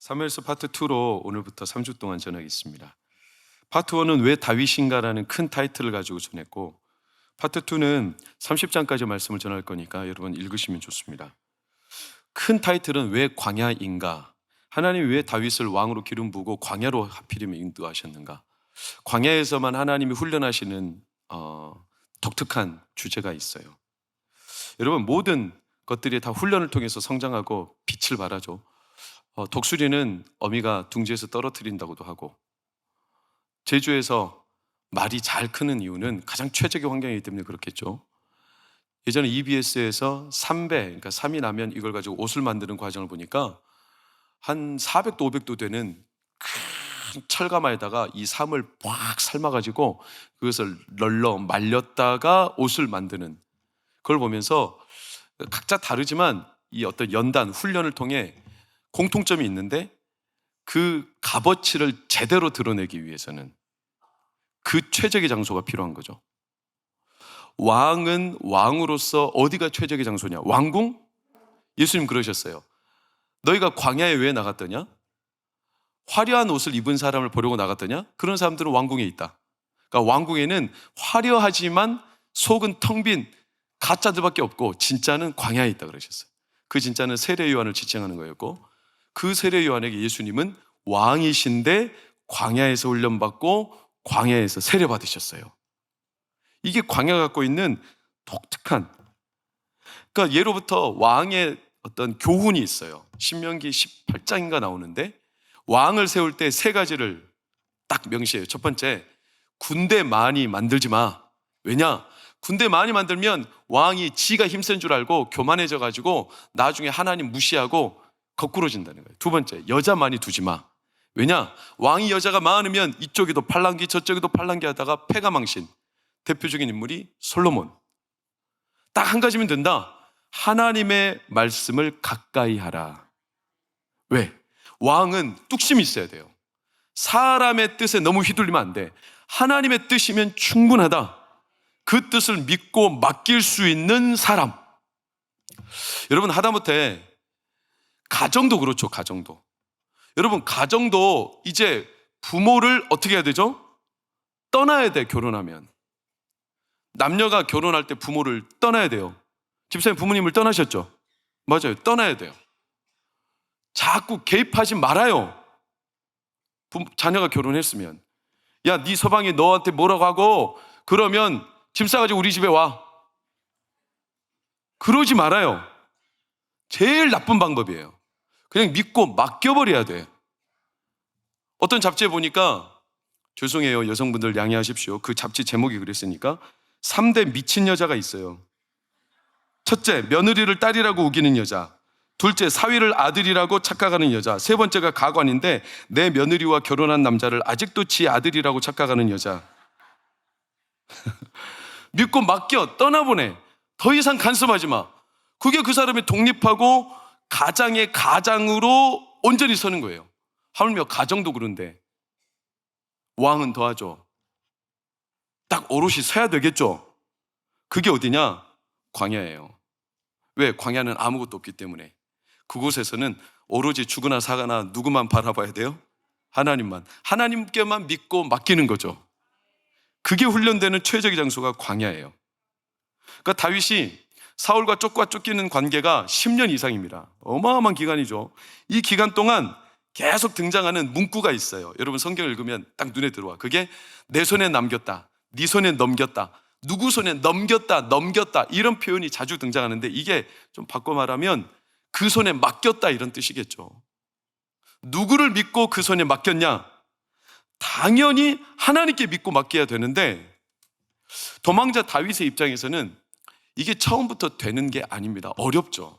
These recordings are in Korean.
사무엘서 파트 2로 오늘부터 3주 동안 전하겠습니다. 파트 1은 왜 다윗인가라는 큰 타이틀을 가지고 전했고, 파트 2는 30장까지 말씀을 전할 거니까 여러분 읽으시면 좋습니다. 큰 타이틀은 왜 광야인가? 하나님이 왜 다윗을 왕으로 기름 부고 광야로 하필이면 인도하셨는가? 광야에서만 하나님이 훈련하시는 독특한 주제가 있어요. 여러분, 모든 것들이 다 훈련을 통해서 성장하고 빛을 발하죠. 독수리는 어미가 둥지에서 떨어뜨린다고도 하고, 제주에서 말이 잘 크는 이유는 가장 최적의 환경이기 때문에 그렇겠죠. 예전에 EBS에서 3배, 그러니까 3이 나면 이걸 가지고 옷을 만드는 과정을 보니까 한 400도 500도 되는 큰 철가마에다가 이 삼을 꽉 삶아가지고 그것을 널러 말렸다가 옷을 만드는, 그걸 보면서 각자 다르지만 이 어떤 연단, 훈련을 통해 공통점이 있는데, 그 값어치를 제대로 드러내기 위해서는 그 최적의 장소가 필요한 거죠. 왕은 왕으로서 어디가 최적의 장소냐? 왕궁? 예수님 그러셨어요. 너희가 광야에 왜 나갔더냐? 화려한 옷을 입은 사람을 보려고 나갔더냐? 그런 사람들은 왕궁에 있다. 그러니까 왕궁에는 화려하지만 속은 텅 빈 가짜들밖에 없고, 진짜는 광야에 있다 그러셨어요. 그 진짜는 세례 요한을 지칭하는 거였고, 그 세례 요한에게 예수님은 왕이신데 광야에서 훈련받고 광야에서 세례 받으셨어요. 이게 광야가 갖고 있는 독특한, 그러니까 예로부터 왕의 어떤 교훈이 있어요. 신명기 18장인가 나오는데, 왕을 세울 때 세 가지를 딱 명시해요. 첫 번째, 군대 많이 만들지 마. 왜냐? 군대 많이 만들면 왕이 지가 힘센 줄 알고 교만해져 가지고 나중에 하나님 무시하고 거꾸로진다는 거예요. 두 번째, 여자 많이 두지 마. 왜냐? 왕이 여자가 많으면 이쪽에도 팔랑귀 저쪽에도 팔랑귀 하다가 패가 망신. 대표적인 인물이 솔로몬. 딱 한 가지면 된다. 하나님의 말씀을 가까이 하라. 왜? 왕은 뚝심이 있어야 돼요. 사람의 뜻에 너무 휘둘리면 안 돼. 하나님의 뜻이면 충분하다. 그 뜻을 믿고 맡길 수 있는 사람. 여러분, 하다못해 가정도 그렇죠. 가정도. 여러분, 가정도 이제 부모를 어떻게 해야 되죠? 떠나야 돼. 결혼하면 남녀가 결혼할 때 부모를 떠나야 돼요. 집사님, 부모님을 떠나셨죠? 맞아요. 떠나야 돼요. 자꾸 개입하지 말아요. 자녀가 결혼했으면, 야, 네 서방이 너한테 뭐라고 하고 그러면 짐 싸가지고 우리 집에 와. 그러지 말아요. 제일 나쁜 방법이에요. 그냥 믿고 맡겨버려야 돼. 어떤 잡지에 보니까, 죄송해요, 여성분들 양해하십시오, 그 잡지 제목이 그랬으니까, 3대 미친 여자가 있어요. 첫째, 며느리를 딸이라고 우기는 여자. 둘째, 사위를 아들이라고 착각하는 여자. 세 번째가 가관인데 내 며느리와 결혼한 남자를 아직도 지 아들이라고 착각하는 여자. 믿고 맡겨, 떠나보내. 더 이상 간섭하지 마. 그게 그 사람이 독립하고 가장의 가장으로 온전히 서는 거예요. 하물며 가정도 그런데 왕은 더하죠. 딱 오롯이 서야 되겠죠. 그게 어디냐? 광야예요. 왜? 광야는 아무것도 없기 때문에. 그곳에서는 오로지 죽으나 사거나 누구만 바라봐야 돼요? 하나님만. 하나님께만 믿고 맡기는 거죠. 그게 훈련되는 최적의 장소가 광야예요. 그러니까 다윗이 사울과 쫓기는 관계가 10년 이상입니다. 어마어마한 기간이죠. 이 기간 동안 계속 등장하는 문구가 있어요. 여러분, 성경을 읽으면 딱 눈에 들어와. 그게 내 손에 남겼다, 네 손에 넘겼다, 누구 손에 넘겼다 이런 표현이 자주 등장하는데, 이게 좀 바꿔 말하면 그 손에 맡겼다 이런 뜻이겠죠. 누구를 믿고 그 손에 맡겼냐? 당연히 하나님께 믿고 맡겨야 되는데, 도망자 다윗의 입장에서는 이게 처음부터 되는 게 아닙니다. 어렵죠.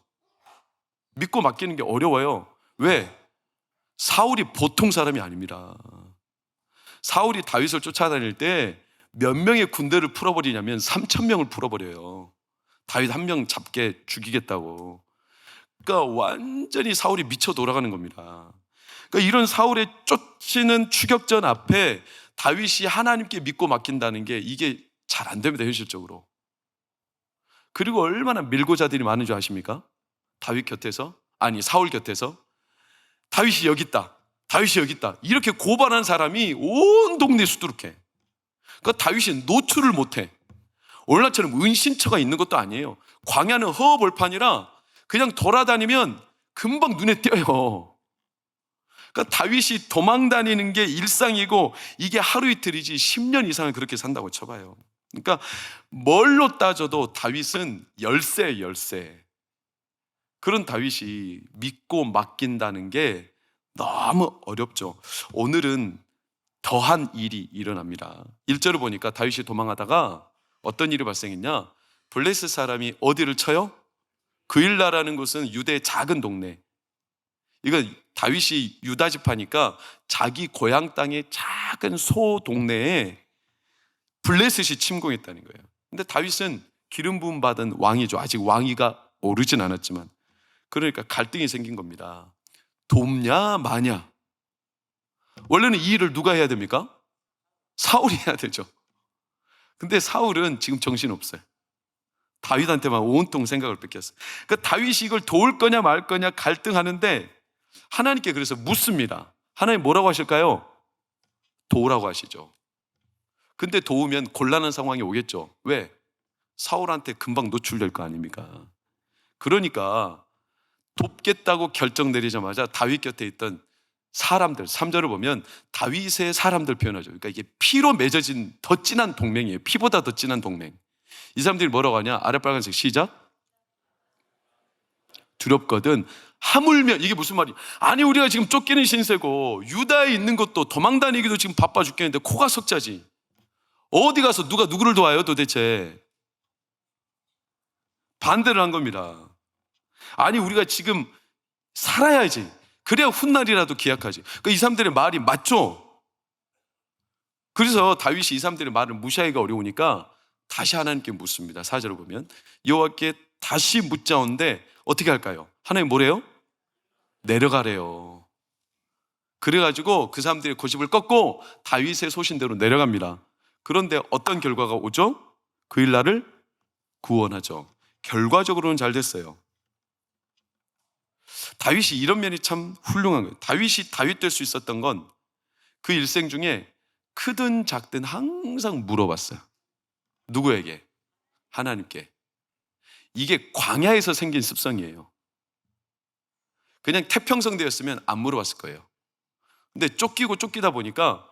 믿고 맡기는 게 어려워요. 왜? 사울이 보통 사람이 아닙니다. 사울이 다윗을 쫓아다닐 때 몇 명의 군대를 풀어버리냐면 3,000명을 풀어버려요. 다윗 한 명 잡게 죽이겠다고. 그러니까 완전히 사울이 미쳐 돌아가는 겁니다. 그러니까 이런 사울의 쫓기는 추격전 앞에 다윗이 하나님께 믿고 맡긴다는 게, 이게 잘 안 됩니다, 현실적으로. 그리고 얼마나 밀고자들이 많은 줄 아십니까? 다윗 곁에서, 아니 사울 곁에서 다윗이 여기 있다. 다윗이 여기 있다. 이렇게 고발한 사람이 온 동네에 수두룩해. 그러니까 다윗이 노출을 못해. 오늘날처럼 은신처가 있는 것도 아니에요. 광야는 허허벌판이라 그냥 돌아다니면 금방 눈에 띄어요. 그러니까 다윗이 도망다니는 게 일상이고 이게 하루 이틀이지 10년 이상을 그렇게 산다고 쳐봐요. 그러니까 뭘로 따져도 다윗은 열세예요, 열세. 그런 다윗이 믿고 맡긴다는 게 너무 어렵죠. 오늘은 더한 일이 일어납니다. 1절을 보니까 다윗이 도망하다가 어떤 일이 발생했냐? 블레셋 사람이 어디를 쳐요? 그일라라는 곳은 유대의 작은 동네. 이건 다윗이 유다 지파니까 자기 고향 땅의 작은 소 동네에 블레셋이 침공했다는 거예요. 근데 다윗은 기름 부음 받은 왕이죠. 아직 왕위가 오르진 않았지만. 그러니까 갈등이 생긴 겁니다. 돕냐 마냐. 원래는 이 일을 누가 해야 됩니까? 사울이 해야 되죠. 근데 사울은 지금 정신없어요. 다윗한테만 온통 생각을 뺏겼어요. 그러니까 다윗이 이걸 도울 거냐 말 거냐 갈등하는데 하나님께 그래서 묻습니다. 하나님 뭐라고 하실까요? 도우라고 하시죠. 근데 도우면 곤란한 상황이 오겠죠. 왜? 사울한테 금방 노출될 거 아닙니까? 그러니까 돕겠다고 결정 내리자마자 다윗 곁에 있던 사람들, 3절을 보면 다윗의 사람들 표현하죠. 그러니까 이게 피로 맺어진 더 진한 동맹이에요. 피보다 더 진한 동맹. 이 사람들이 뭐라고 하냐? 아래 빨간색 시작. 두렵거든. 하물며 이게 무슨 말이야? 아니 우리가 지금 쫓기는 신세고 유다에 있는 것도 도망 다니기도 지금 바빠 죽겠는데 코가 석자지. 어디 가서 누가 누구를 도와요 도대체? 반대를 한 겁니다. 아니 우리가 지금 살아야지. 그래야 훗날이라도 기약하지. 그러니까 이 사람들의 말이 맞죠? 그래서 다윗이 이 사람들의 말을 무시하기가 어려우니까 다시 하나님께 묻습니다. 4절을 보면 여호와께 다시 묻자온데 어떻게 할까요? 하나님 뭐래요? 내려가래요. 그래가지고 그 사람들의 고집을 꺾고 다윗의 소신대로 내려갑니다. 그런데 어떤 결과가 오죠? 그 일날을 구원하죠. 결과적으로는 잘 됐어요. 다윗이 이런 면이 참 훌륭한 거예요. 다윗이 다윗 될 수 있었던 건 그 일생 중에 크든 작든 항상 물어봤어요. 누구에게? 하나님께. 이게 광야에서 생긴 습성이에요. 그냥 태평성대였으면 안 물어봤을 거예요. 근데 쫓기고 쫓기다 보니까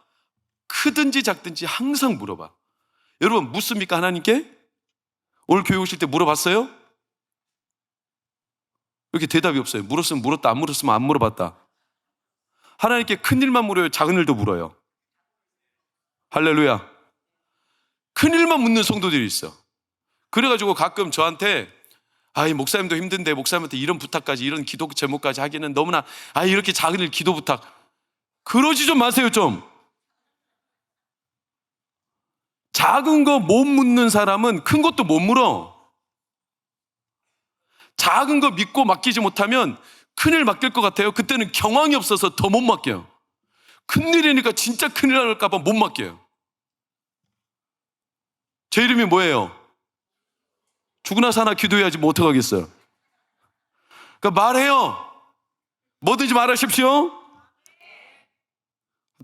크든지 작든지 항상 물어봐. 여러분 묻습니까 하나님께? 오늘 교회 오실 때 물어봤어요? 이렇게 대답이 없어요. 물었으면 물었다, 안 물었으면 안 물어봤다. 하나님께 큰 일만 물어요? 작은 일도 물어요? 할렐루야. 큰 일만 묻는 성도들이 있어. 그래가지고 가끔 저한테 이 목사님도 힘든데 목사님한테 이런 부탁까지 이런 기도 제목까지 하기는 너무나 이렇게 작은 일 기도 부탁. 그러지 좀 마세요 좀. 작은 거 못 묻는 사람은 큰 것도 못 물어. 작은 거 믿고 맡기지 못하면 큰일 맡길 것 같아요. 그때는 경황이 없어서 더 못 맡겨요. 큰일이니까 진짜 큰일 날까 봐 못 맡겨요. 제 이름이 뭐예요? 죽으나 사나 기도해야지 뭐 어떡하겠어요. 그러니까 말해요. 뭐든지 말하십시오.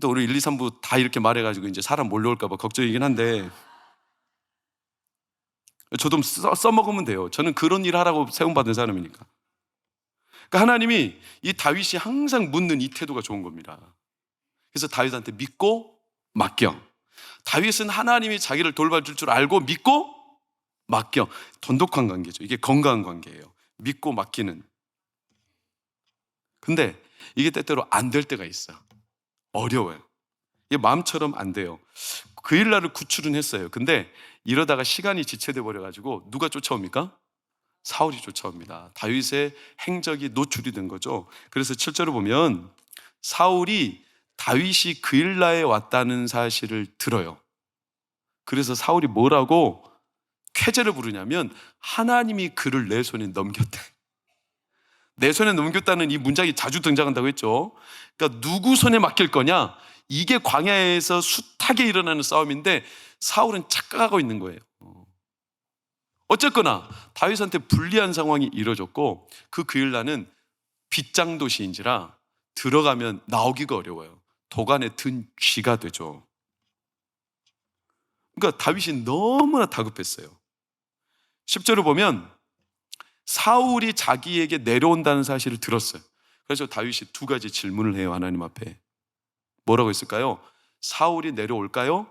또 우리 1, 2, 3부 다 이렇게 말해가지고 이제 사람 몰려올까 봐 걱정이긴 한데 저도 써먹으면 돼요. 저는 그런 일 하라고 세움받은 사람이니까. 그러니까 하나님이 이 다윗이 항상 묻는 이 태도가 좋은 겁니다. 그래서 다윗한테 믿고 맡겨. 다윗은 하나님이 자기를 돌봐줄 줄 알고 믿고 맡겨. 돈독한 관계죠. 이게 건강한 관계예요. 믿고 맡기는. 근데 이게 때때로 안 될 때가 있어. 어려워요. 이게 마음처럼 안 돼요. 그 일날을 구출은 했어요. 근데 이러다가 시간이 지체돼 버려가지고 누가 쫓아옵니까? 사울이 쫓아옵니다. 다윗의 행적이 노출이 된 거죠. 그래서 7절을 보면 사울이 다윗이 그 일날에 왔다는 사실을 들어요. 그래서 사울이 뭐라고 쾌재를 부르냐면 하나님이 그를 내 손에 넘겼대. 내 손에 넘겼다는 이 문장이 자주 등장한다고 했죠. 그러니까 누구 손에 맡길 거냐? 이게 광야에서 숱하게 일어나는 싸움인데 사울은 착각하고 있는 거예요. 어쨌거나 다윗한테 불리한 상황이 이뤄졌고 그 그일라는 빗장 도시인지라 들어가면 나오기가 어려워요. 도간에 든 쥐가 되죠. 그러니까 다윗이 너무나 다급했어요. 10절을 보면 사울이 자기에게 내려온다는 사실을 들었어요. 그래서 다윗이 두 가지 질문을 해요. 하나님 앞에 뭐라고 했을까요? 사울이 내려올까요?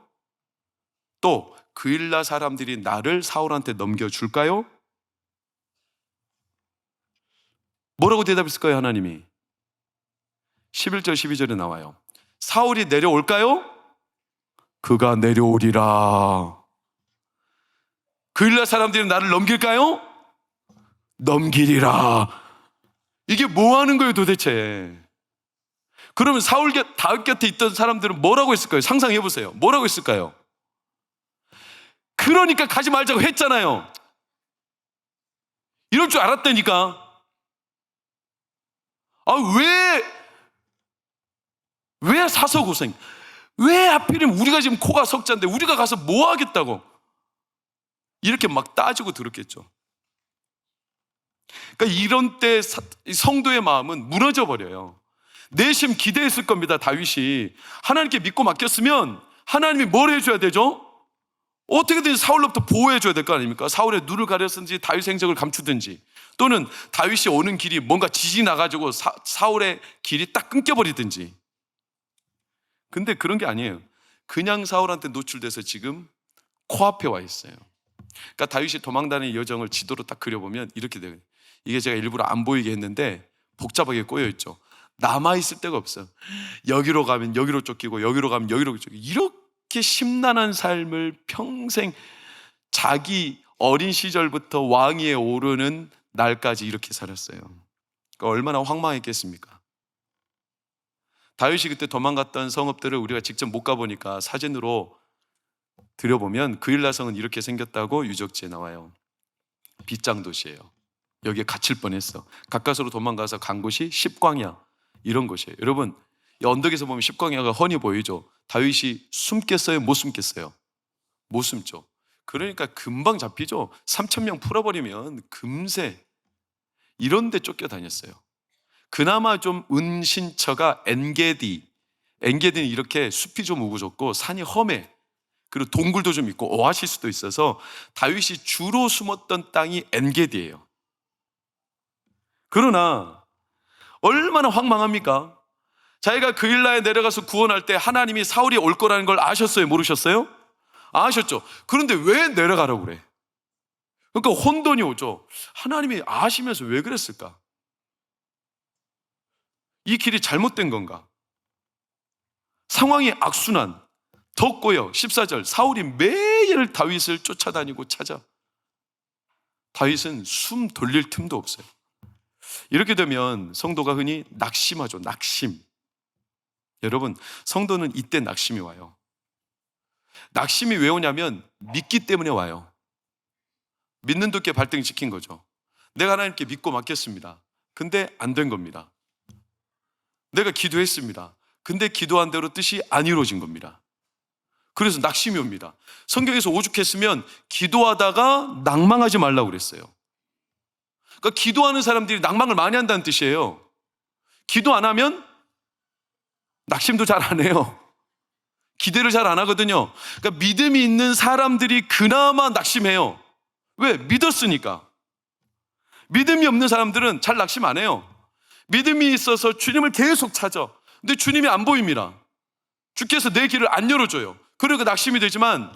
또 그일라 사람들이 나를 사울한테 넘겨줄까요? 뭐라고 대답했을까요? 하나님이 11절 12절에 나와요. 사울이 내려올까요? 그가 내려오리라. 그일라 사람들이 나를 넘길까요? 넘기리라. 이게 뭐 하는 거예요 도대체? 그러면 다윗 곁에 있던 사람들은 뭐라고 했을까요? 상상해 보세요. 뭐라고 했을까요? 그러니까 가지 말자고 했잖아요. 이럴 줄 알았다니까. 왜 사서 고생? 왜 하필이면 우리가 지금 코가 석자인데 우리가 가서 뭐 하겠다고? 이렇게 막 따지고 들었겠죠. 그러니까 이런 때 성도의 마음은 무너져 버려요. 내심 기대했을 겁니다. 다윗이 하나님께 믿고 맡겼으면 하나님이 뭘 해줘야 되죠? 어떻게든 사울로부터 보호해줘야 될 거 아닙니까? 사울의 눈을 가렸든지 다윗의 행적을 감추든지, 또는 다윗이 오는 길이 뭔가 지진이 나가지고 사울의 길이 딱 끊겨버리든지. 근데 그런 게 아니에요. 그냥 사울한테 노출돼서 지금 코앞에 와 있어요. 그러니까 다윗이 도망다니는 여정을 지도로 딱 그려보면 이렇게 돼요. 이게 제가 일부러 안 보이게 했는데 복잡하게 꼬여있죠. 남아있을 데가 없어요. 여기로 가면 여기로 쫓기고, 여기로 가면 여기로 쫓기고, 이렇게 심란한 삶을 평생 자기 어린 시절부터 왕위에 오르는 날까지 이렇게 살았어요. 그러니까 얼마나 황망했겠습니까? 다윗이 그때 도망갔던 성읍들을 우리가 직접 못 가보니까 사진으로 들여보면 그일라성은 이렇게 생겼다고 유적지에 나와요. 빗장 도시예요. 여기에 갇힐 뻔했어. 가까스로 도망가서 간 곳이 십광야, 이런 곳이에요. 여러분, 이 언덕에서 보면 십광야가 훤히 보이죠. 다윗이 숨겠어요? 못 숨겠어요? 못 숨죠. 그러니까 금방 잡히죠. 3,000명 풀어버리면 금세 이런 데 쫓겨다녔어요. 그나마 좀 은신처가 엔게디. 엔게디는 이렇게 숲이 좀 우거졌고 산이 험해. 그리고 동굴도 좀 있고 오아시스도 있어서 다윗이 주로 숨었던 땅이 엔게디예요. 그러나 얼마나 황망합니까? 자기가 그일라에 내려가서 구원할 때 하나님이 사울이 올 거라는 걸 아셨어요? 모르셨어요? 아셨죠? 그런데 왜 내려가라고 그래? 그러니까 혼돈이 오죠. 하나님이 아시면서 왜 그랬을까? 이 길이 잘못된 건가? 상황이 악순환, 덥고요. 14절, 사울이 매일 다윗을 쫓아다니고 찾아. 다윗은 숨 돌릴 틈도 없어요. 이렇게 되면 성도가 흔히 낙심하죠. 낙심. 여러분, 성도는 이때 낙심이 와요. 낙심이 왜 오냐면 믿기 때문에 와요. 믿는 도께 발등이 찍힌 거죠. 내가 하나님께 믿고 맡겼습니다. 근데 안 된 겁니다. 내가 기도했습니다. 근데 기도한 대로 뜻이 안 이루어진 겁니다. 그래서 낙심이 옵니다. 성경에서 오죽했으면 기도하다가 낭망하지 말라고 그랬어요. 그러니까 기도하는 사람들이 낭망을 많이 한다는 뜻이에요. 기도 안 하면 낙심도 잘 안 해요. 기대를 잘 안 하거든요. 그러니까 믿음이 있는 사람들이 그나마 낙심해요. 왜? 믿었으니까. 믿음이 없는 사람들은 잘 낙심 안 해요. 믿음이 있어서 주님을 계속 찾아. 근데 주님이 안 보입니다. 주께서 내 길을 안 열어줘요. 그러니까 낙심이 되지만,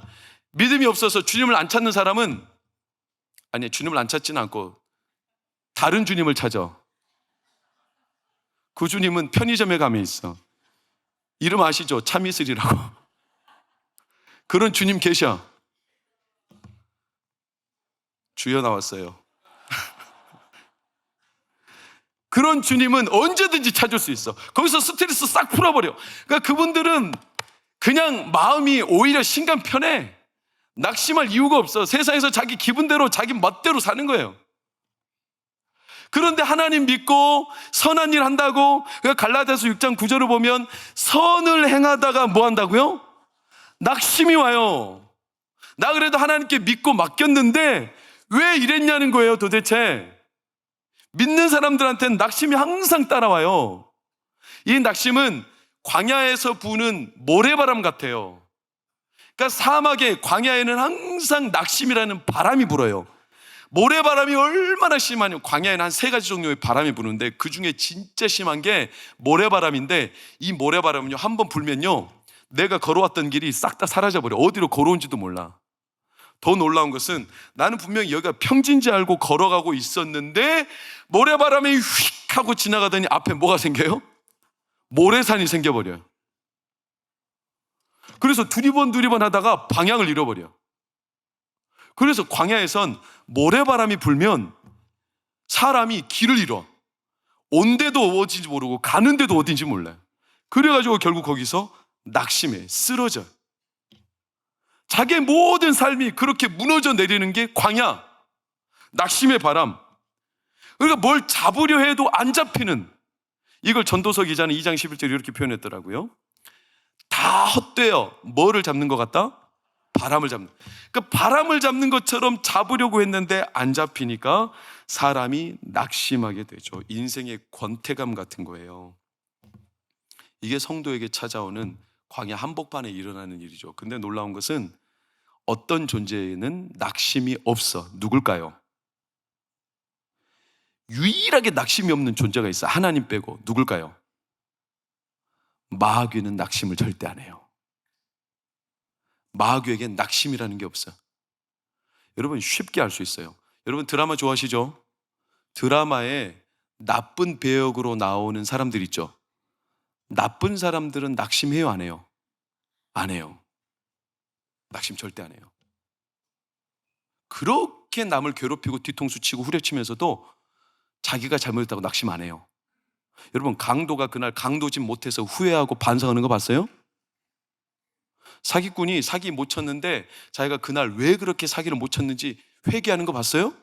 믿음이 없어서 주님을 안 찾는 사람은, 아니, 주님을 안 찾지는 않고 다른 주님을 찾아. 그 주님은 편의점에 가면 있어. 이름 아시죠? 참이슬이라고. 그런 주님 계셔. 주여 나왔어요. 그런 주님은 언제든지 찾을 수 있어. 거기서 스트레스 싹 풀어버려. 그러니까 그분들은 그냥 마음이 오히려 신간 편해. 낙심할 이유가 없어. 세상에서 자기 기분대로 자기 멋대로 사는 거예요. 그런데 하나님 믿고 선한 일 한다고, 갈라디아서 6장 9절을 보면 선을 행하다가 뭐 한다고요? 낙심이 와요. 나 그래도 하나님께 믿고 맡겼는데 왜 이랬냐는 거예요 도대체. 믿는 사람들한테는 낙심이 항상 따라와요. 이 낙심은 광야에서 부는 모래바람 같아요. 그러니까 사막에, 광야에는 항상 낙심이라는 바람이 불어요. 모래바람이 얼마나 심하냐면, 광야에는 한 3가지 종류의 바람이 부는데 그 중에 진짜 심한 게 모래바람인데, 이 모래바람은요, 한번 불면요, 내가 걸어왔던 길이 싹 다 사라져버려. 어디로 걸어온지도 몰라. 더 놀라운 것은, 나는 분명히 여기가 평지인지 알고 걸어가고 있었는데 모래바람이 휙 하고 지나가더니 앞에 뭐가 생겨요? 모래산이 생겨버려요. 그래서 두리번 하다가 방향을 잃어버려요. 그래서 광야에선 모래바람이 불면 사람이 길을 잃어. 온 데도 어딘지 모르고 가는 데도 어딘지 몰라요. 그래가지고 결국 거기서 낙심해, 쓰러져. 자기의 모든 삶이 그렇게 무너져 내리는 게 광야, 낙심의 바람. 그러니까 뭘 잡으려 해도 안 잡히는, 이걸 전도서 기자는 2장 11절에 이렇게 표현했더라고요. 다 헛되어 뭐를 잡는 것 같다? 바람을 잡는. 그러니까 바람을 잡는 것처럼 잡으려고 했는데 안 잡히니까 사람이 낙심하게 되죠. 인생의 권태감 같은 거예요. 이게 성도에게 찾아오는 광야 한복판에 일어나는 일이죠. 근데 놀라운 것은 어떤 존재에는 낙심이 없어. 누굴까요? 유일하게 낙심이 없는 존재가 있어. 하나님 빼고. 누굴까요? 마귀는 낙심을 절대 안 해요. 마귀에겐 낙심이라는 게 없어요. 여러분 쉽게 알 수 있어요. 여러분 드라마 좋아하시죠? 드라마에 나쁜 배역으로 나오는 사람들 있죠? 나쁜 사람들은 낙심해요, 안 해요? 안 해요. 낙심 절대 안 해요. 그렇게 남을 괴롭히고 뒤통수 치고 후려치면서도 자기가 잘못했다고 낙심 안 해요. 여러분 강도가 그날 강도짓 못해서 후회하고 반성하는 거 봤어요? 사기꾼이 사기 못 쳤는데 자기가 그날 왜 그렇게 사기를 못 쳤는지 회개하는 거 봤어요?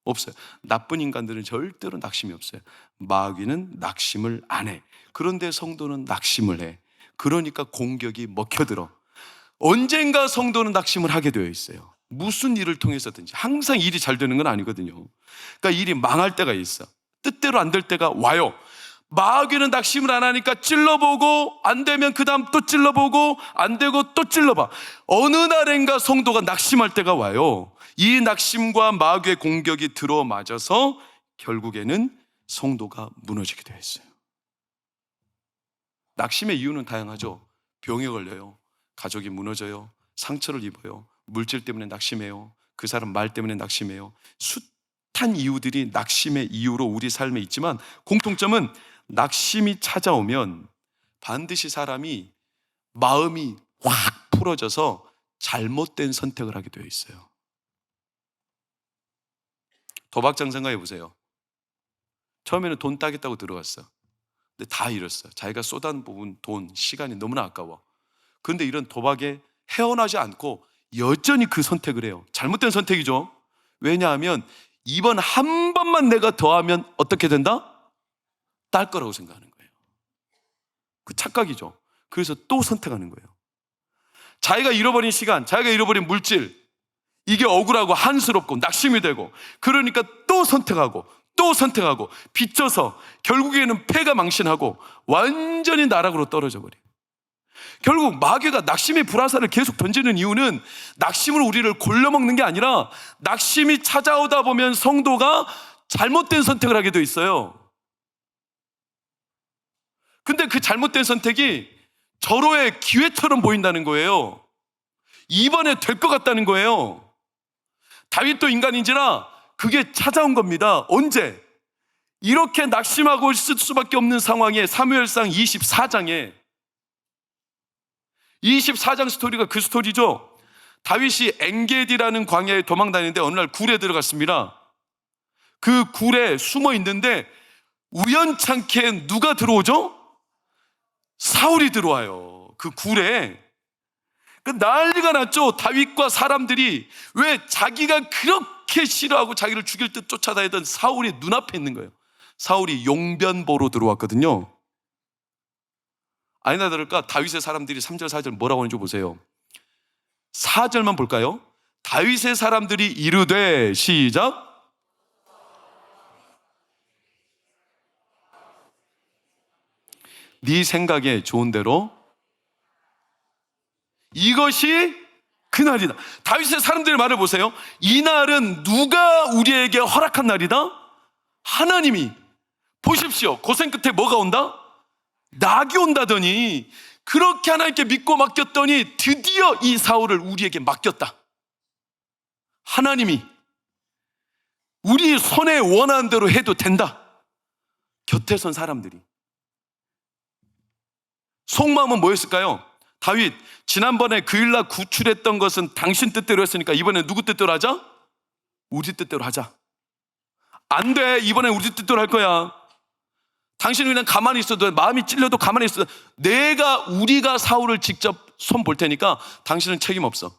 없어요. 나쁜 인간들은 절대로 낙심이 없어요. 마귀는 낙심을 안 해. 그런데 성도는 낙심을 해. 그러니까 공격이 먹혀들어. 언젠가 성도는 낙심을 하게 되어 있어요. 무슨 일을 통해서든지. 항상 일이 잘 되는 건 아니거든요. 그러니까 일이 망할 때가 있어. 뜻대로 안 될 때가 와요. 마귀는 낙심을 안 하니까 찔러보고 안 되면 그 다음 또 찔러보고 안 되고 또 찔러봐. 어느 날인가 성도가 낙심할 때가 와요. 이 낙심과 마귀의 공격이 들어맞아서 결국에는 성도가 무너지게 되어 있어요. 낙심의 이유는 다양하죠. 병에 걸려요. 가족이 무너져요. 상처를 입어요. 물질 때문에 낙심해요. 그 사람 말 때문에 낙심해요. 숱한 이유들이 낙심의 이유로 우리 삶에 있지만 공통점은 낙심이 찾아오면 반드시 사람이 마음이 확 풀어져서 잘못된 선택을 하게 되어 있어요. 도박장 생각해 보세요. 처음에는 돈 따겠다고 들어갔어. 근데 다 잃었어. 자기가 쏟아부은 돈, 시간이 너무나 아까워. 그런데 이런 도박에 헤어나지 않고 여전히 그 선택을 해요. 잘못된 선택이죠. 왜냐하면 이번 한 번만 내가 더하면 어떻게 된다? 딸 거라고 생각하는 거예요. 그 착각이죠. 그래서 또 선택하는 거예요. 자기가 잃어버린 시간, 자기가 잃어버린 물질, 이게 억울하고 한스럽고 낙심이 되고, 그러니까 또 선택하고 또 선택하고 빚져서 결국에는 패가 망신하고 완전히 나락으로 떨어져 버려요. 결국 마귀가 낙심의 불화살을 계속 던지는 이유는 낙심으로 우리를 골려먹는 게 아니라 낙심이 찾아오다 보면 성도가 잘못된 선택을 하게 돼 있어요. 근데 그 잘못된 선택이 절호의 기회처럼 보인다는 거예요. 이번에 될 것 같다는 거예요. 다윗도 인간인지라 그게 찾아온 겁니다. 언제? 이렇게 낙심하고 있을 수밖에 없는 상황에 사무엘상 24장에 24장 스토리가 그 스토리죠. 다윗이 엔게디라는 광야에 도망다니는데 어느 날 굴에 들어갔습니다. 그 굴에 숨어 있는데 우연찮게 누가 들어오죠? 사울이 들어와요. 그 굴에. 그 난리가 났죠. 다윗과 사람들이. 왜? 자기가 그렇게 싫어하고 자기를 죽일 듯 쫓아다니던 사울이 눈앞에 있는 거예요. 사울이 용변 보러 들어왔거든요. 아니나 다를까 다윗의 사람들이 3절 4절 뭐라고 하는지 보세요. 4절만 볼까요? 다윗의 사람들이 이르되 시작. 네 생각에 좋은 대로. 이것이 그날이다. 다윗의 사람들의 말을 보세요. 이 날은 누가 우리에게 허락한 날이다? 하나님이. 보십시오. 고생 끝에 뭐가 온다? 낙이 온다더니, 그렇게 하나님께 믿고 맡겼더니 드디어 이 사울을 우리에게 맡겼다. 하나님이 우리 손에 원하는 대로 해도 된다. 곁에 선 사람들이. 속마음은 뭐였을까요? 다윗, 지난번에 그 일날 구출했던 것은 당신 뜻대로 했으니까 이번에 누구 뜻대로 하자? 우리 뜻대로 하자. 안 돼. 이번에 우리 뜻대로 할 거야. 당신은 그냥 가만히 있어도, 마음이 찔려도 가만히 있어도, 우리가 사울을 직접 손 볼 테니까 당신은 책임 없어.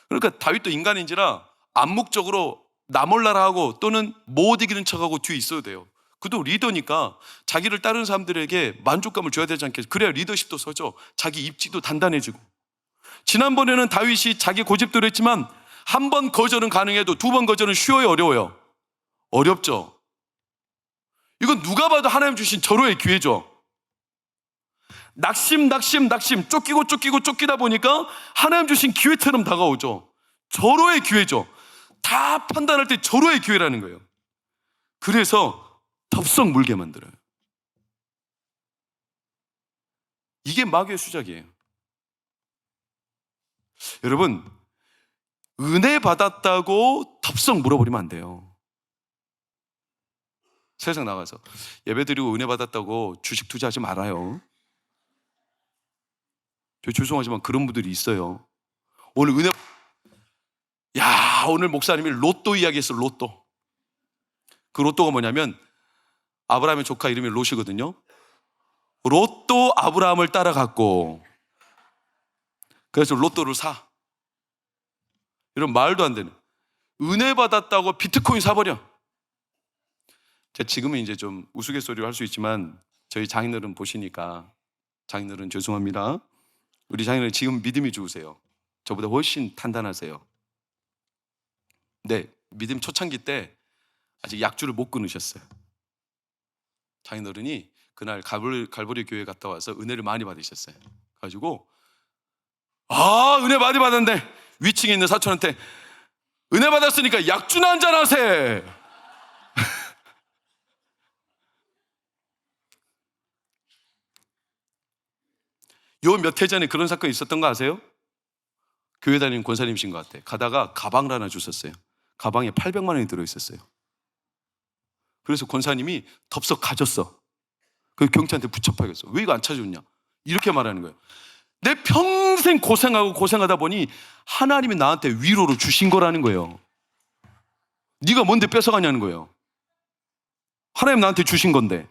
그러니까 다윗도 인간인지라 암묵적으로 나 몰라라 하고, 또는 못 이기는 척하고 뒤에 있어도 돼요. 그도 리더니까 자기를 따르는 사람들에게 만족감을 줘야 되지 않겠어요? 그래야 리더십도 서죠. 자기 입지도 단단해지고. 지난번에는 다윗이 자기 고집대로 했지만 한 번 거절은 가능해도 두 번 거절은 쉬워요, 어려워요? 어렵죠. 이건 누가 봐도 하나님 주신 절호의 기회죠. 낙심 쫓기다 보니까 하나님 주신 기회처럼 다가오죠. 절호의 기회죠. 다 판단할 때 절호의 기회라는 거예요. 그래서 덥석 물게 만들어요. 이게 마귀의 수작이에요. 여러분, 은혜 받았다고 덥석 물어버리면 안 돼요. 세상 나가서 예배드리고 은혜 받았다고 주식 투자하지 말아요. 저 죄송하지만 그런 분들이 있어요. 오늘 오늘 목사님이 로또 이야기했어. 로또. 그 로또가 뭐냐면 아브라함의 조카 이름이 롯이거든요. 로또 아브라함을 따라갔고, 그래서 로또를 사. 이런 말도 안 되는. 은혜 받았다고 비트코인 사버려. 제가 지금은 이제 좀 우스갯소리로 할 수 있지만 저희 장인어른 보시니까, 장인어른 죄송합니다. 우리 장인어른 지금 믿음이 좋으세요. 저보다 훨씬 단단하세요. 네, 믿음 초창기 때 아직 약주를 못 끊으셨어요. 장인어른이 그날 갈보리 교회 갔다 와서 은혜를 많이 받으셨어요. 가지고 은혜 많이 받았는데 위층에 있는 사촌한테 은혜 받았으니까 약주나 한잔 하세. 요 몇 해 전에 그런 사건이 있었던 거 아세요? 교회 다니는 권사님이신 것 같아. 가다가 가방을 하나 주셨어요. 가방에 800만 원이 들어있었어요. 그래서 권사님이 덥석 가졌어. 그 경찰한테 붙잡아야겠어. 왜 이거 안 찾아줬냐? 이렇게 말하는 거예요. 내 평생 고생하다 보니 하나님이 나한테 위로를 주신 거라는 거예요. 네가 뭔데 뺏어가냐는 거예요. 하나님 나한테 주신 건데.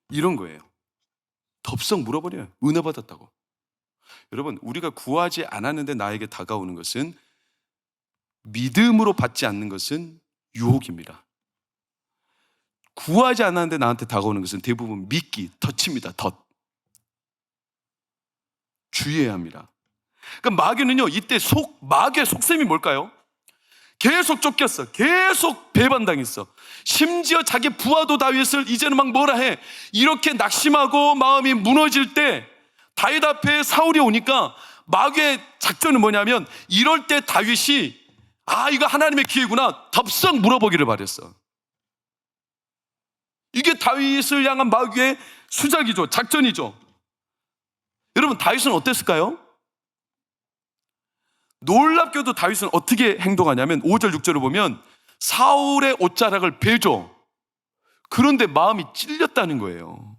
이런 거예요. 덥석 물어버려요. 은혜 받았다고. 여러분, 우리가 구하지 않았는데 나에게 다가오는 것은, 믿음으로 받지 않는 것은 유혹입니다. 구하지 않았는데 나한테 다가오는 것은 대부분 미끼, 덫입니다. 덫. 주의해야 합니다. 그러니까 마귀는요, 이때 마귀의 속셈이 뭘까요? 계속 쫓겼어. 계속 배반당했어. 심지어 자기 부하도 다윗을 이제는 막 뭐라 해. 이렇게 낙심하고 마음이 무너질 때 다윗 앞에 사울이 오니까 마귀의 작전은 뭐냐면, 이럴 때 다윗이 이거 하나님의 기회구나, 덥석 물어보기를 바랬어. 이게 다윗을 향한 마귀의 수작이죠. 작전이죠. 여러분, 다윗은 어땠을까요? 놀랍게도 다윗은 어떻게 행동하냐면 5절 6절을 보면 사울의 옷자락을 베죠. 그런데 마음이 찔렸다는 거예요.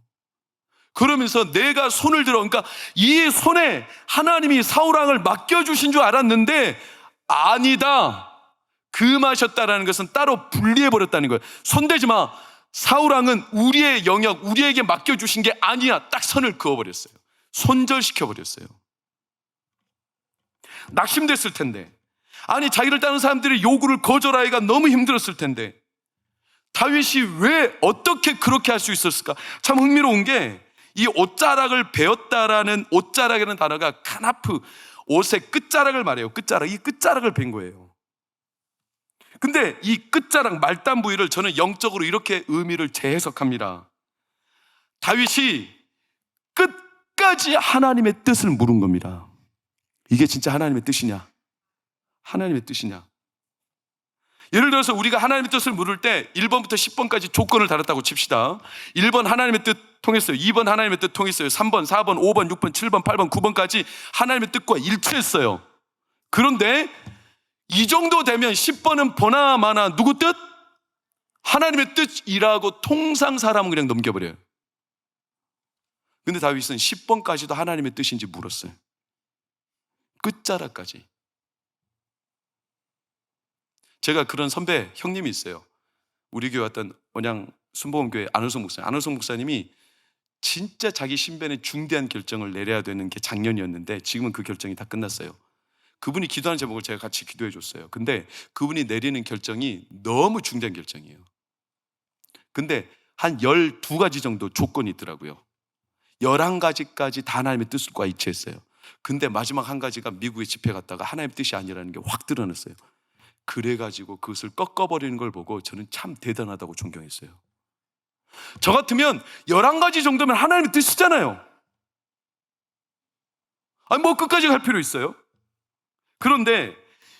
그러면서 내가 손을 들어, 그러니까 이 손에 하나님이 사울 왕을 맡겨주신 줄 알았는데 아니다, 금하셨다라는 것은 따로 분리해버렸다는 거예요. 손대지 마. 사울 왕은 우리의 영역, 우리에게 맡겨주신 게 아니야. 딱 선을 그어버렸어요. 손절시켜버렸어요. 낙심됐을 텐데, 자기를 따르는 사람들의 요구를 거절하기가 너무 힘들었을 텐데, 다윗이 왜 어떻게 그렇게 할 수 있었을까? 참 흥미로운 게, 이 옷자락을 베었다라는, 옷자락이라는 단어가 카나프, 옷의 끝자락을 말해요. 이 끝자락을 벤 거예요. 근데 이 끝자락, 말단 부위를 저는 영적으로 이렇게 의미를 재해석합니다. 다윗이 끝까지 하나님의 뜻을 물은 겁니다. 이게 진짜 하나님의 뜻이냐? 하나님의 뜻이냐? 예를 들어서 우리가 하나님의 뜻을 물을 때 1번부터 10번까지 조건을 달았다고 칩시다. 1번 하나님의 뜻 통했어요. 2번 하나님의 뜻 통했어요. 3번, 4번, 5번, 6번, 7번, 8번, 9번까지 하나님의 뜻과 일치했어요. 그런데 이 정도 되면 10번은 보나 마나 누구 뜻? 하나님의 뜻이라고 통상 사람은 그냥 넘겨버려요. 근데 다윗은 10번까지도 하나님의 뜻인지 물었어요. 끝자락까지. 제가 그런 선배 형님이 있어요. 우리 교회 왔던 원양 순복음교회 안호성 목사님. 안호성 목사님이 진짜 자기 신변에 중대한 결정을 내려야 되는 게 작년이었는데 지금은 그 결정이 다 끝났어요. 그분이 기도하는 제목을 제가 같이 기도해 줬어요. 근데 그분이 내리는 결정이 너무 중대한 결정이에요. 근데 한 12가지 정도 조건이 있더라고요. 11가지까지 다 하나님의 뜻과 일치했어요. 근데 마지막 한 가지가 미국에 집회 갔다가 하나님의 뜻이 아니라는 게 확 드러났어요. 그래가지고 그것을 꺾어버리는 걸 보고 저는 참 대단하다고 존경했어요. 저 같으면 11가지 정도면 하나님의 뜻이잖아요. 아니 뭐 끝까지 갈 필요 있어요? 그런데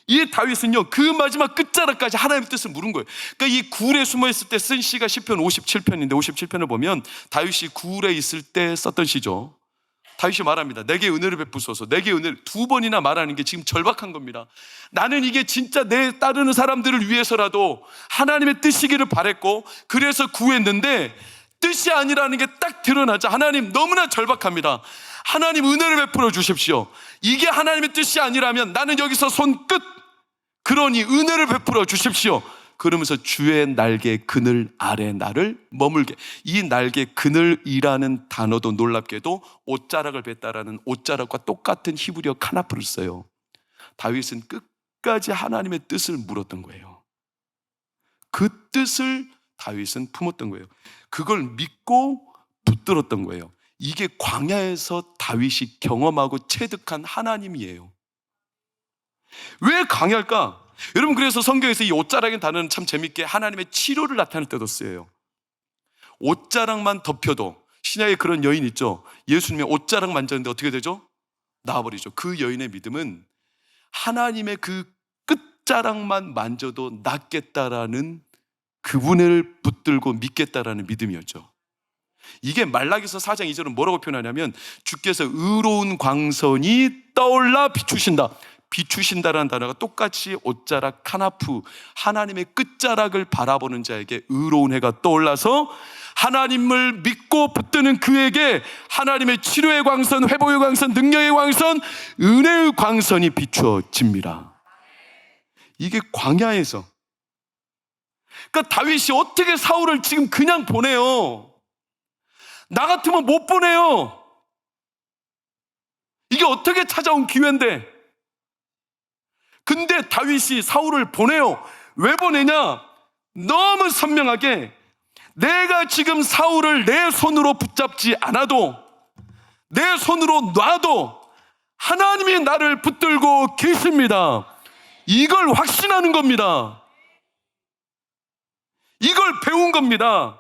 이 다윗은요 그 마지막 끝자락까지 하나님의 뜻을 물은 거예요. 그러니까 이 굴에 숨어있을 때 쓴 시가 시편 57편인데 57편을 보면 다윗이 굴에 있을 때 썼던 시죠. 다윗이 말합니다. 내게 은혜를 베푸소서. 내게 은혜를 2번이나 말하는 게 지금 절박한 겁니다. 나는 이게 진짜 내 따르는 사람들을 위해서라도 하나님의 뜻이기를 바랬고 그래서 구했는데 뜻이 아니라는 게 딱 드러나자 하나님 너무나 절박합니다. 하나님 은혜를 베풀어 주십시오. 이게 하나님의 뜻이 아니라면 나는 여기서 손끝. 그러니 은혜를 베풀어 주십시오. 그러면서 주의 날개 그늘 아래 나를 머물게. 이 날개 그늘이라는 단어도 놀랍게도 옷자락을 뱉다라는 옷자락과 똑같은 히브리어 카나프를 써요. 다윗은 끝까지 하나님의 뜻을 물었던 거예요. 그 뜻을 다윗은 품었던 거예요. 그걸 믿고 붙들었던 거예요. 이게 광야에서 다윗이 경험하고 체득한 하나님이에요. 왜 광야일까? 여러분 그래서 성경에서 이 옷자락이라는 단어는 참 재밌게 하나님의 치료를 나타낼 때도 쓰여요. 옷자락만 덮여도 신약에 그런 여인 있죠. 예수님의 옷자락 만졌는데 어떻게 되죠? 나아버리죠. 그 여인의 믿음은 하나님의 그 끝자락만 만져도 낫겠다라는 그분을 붙들고 믿겠다라는 믿음이었죠. 이게 말라기서 4장 2절은 뭐라고 표현하냐면 주께서 의로운 광선이 떠올라 비추신다. 비추신다라는 단어가 똑같이 옷자락 카나프 하나님의 끝자락을 바라보는 자에게 의로운 해가 떠올라서 하나님을 믿고 붙드는 그에게 하나님의 치료의 광선, 회복의 광선, 능력의 광선, 은혜의 광선이 비추어집니다. 이게 광야에서. 그러니까 다윗이 어떻게 사울을 지금 그냥 보내요? 나 같으면 못 보내요. 이게 어떻게 찾아온 기회인데. 근데 다윗이 사울을 보내요. 왜 보내냐? 너무 선명하게 내가 지금 사울을 내 손으로 붙잡지 않아도 내 손으로 놔도 하나님이 나를 붙들고 계십니다. 이걸 확신하는 겁니다. 이걸 배운 겁니다.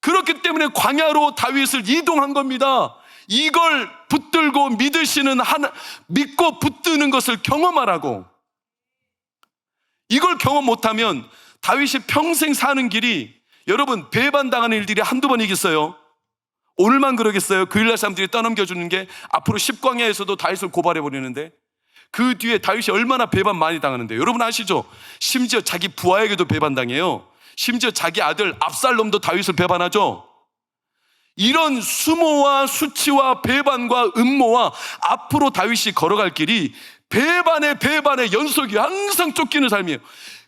그렇기 때문에 광야로 다윗을 이동한 겁니다. 이걸 붙들고 믿으시는 하나, 믿고 붙드는 것을 경험하라고. 이걸 경험 못하면 다윗이 평생 사는 길이 여러분 배반당하는 일들이 한두 번이겠어요? 오늘만 그러겠어요? 그 일날 사람들이 떠넘겨주는 게 앞으로 십광야에서도 다윗을 고발해버리는데 그 뒤에 다윗이 얼마나 배반 많이 당하는데 여러분 아시죠? 심지어 자기 부하에게도 배반당해요. 심지어 자기 아들 압살롬도 다윗을 배반하죠. 이런 수모와 수치와 배반과 음모와 앞으로 다윗이 걸어갈 길이 배반의 연속이 항상 쫓기는 삶이에요.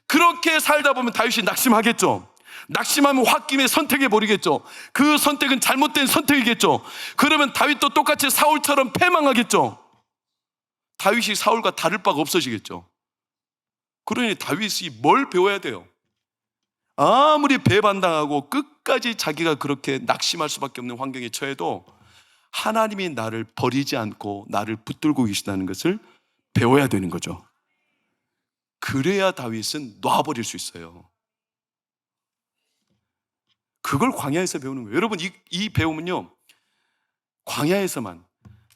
그렇게 살다 보면 다윗이 낙심하겠죠. 낙심하면 홧김에 선택해버리겠죠. 그 선택은 잘못된 선택이겠죠. 그러면 다윗도 똑같이 사울처럼 패망하겠죠. 다윗이 사울과 다를 바가 없어지겠죠. 그러니 다윗이 뭘 배워야 돼요? 아무리 배반당하고 끝까지 자기가 그렇게 낙심할 수밖에 없는 환경에 처해도 하나님이 나를 버리지 않고 나를 붙들고 계시다는 것을 배워야 되는 거죠. 그래야 다윗은 놔버릴 수 있어요. 그걸 광야에서 배우는 거예요. 여러분, 이 배움은요, 광야에서만,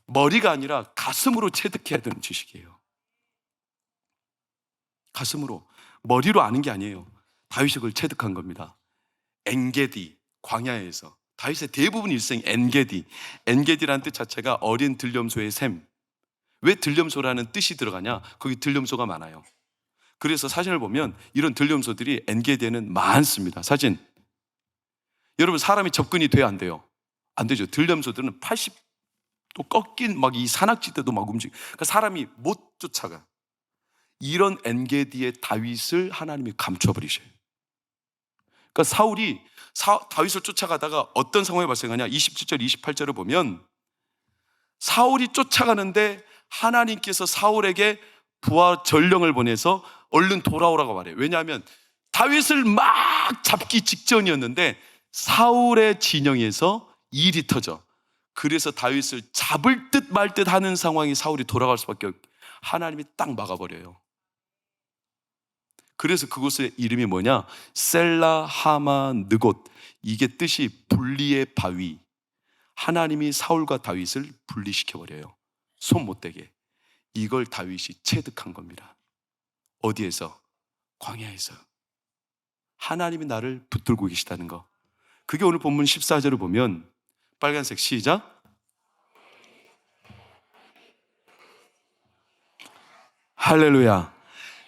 머리가 아니라 가슴으로 체득해야 되는 지식이에요. 가슴으로, 머리로 아는 게 아니에요. 다윗이 그걸 체득한 겁니다. 엔게디, 광야에서. 다윗의 대부분 일생이 엔게디. 엔게디라는 뜻 자체가 어린 들염소의 샘. 왜 들염소라는 뜻이 들어가냐? 거기 들염소가 많아요. 그래서 사진을 보면 이런 들염소들이 엔게디에는 많습니다. 사진. 여러분, 사람이 접근이 돼요, 안 돼요? 안 되죠. 들염소들은 80도 꺾인 막 이 산악지대도 막 움직여. 그러니까 사람이 못 쫓아가. 이런 엔게디의 다윗을 하나님이 감춰버리셔요. 그러니까 사울이 다윗을 쫓아가다가 어떤 상황이 발생하냐? 27절, 28절을 보면 사울이 쫓아가는데 하나님께서 사울에게 부하 전령을 보내서 얼른 돌아오라고 말해요. 왜냐하면 다윗을 막 잡기 직전이었는데 사울의 진영에서 일이 터져. 그래서 다윗을 잡을 듯 말 듯 하는 상황이 사울이 돌아갈 수밖에 없고 하나님이 딱 막아버려요. 그래서 그곳의 이름이 뭐냐? 셀라 하마 느곳. 이게 뜻이 분리의 바위. 하나님이 사울과 다윗을 분리시켜버려요. 손 못 대게. 이걸 다윗이 체득한 겁니다. 어디에서? 광야에서. 하나님이 나를 붙들고 계시다는 거. 그게 오늘 본문 14절을 보면 빨간색 시작. 할렐루야.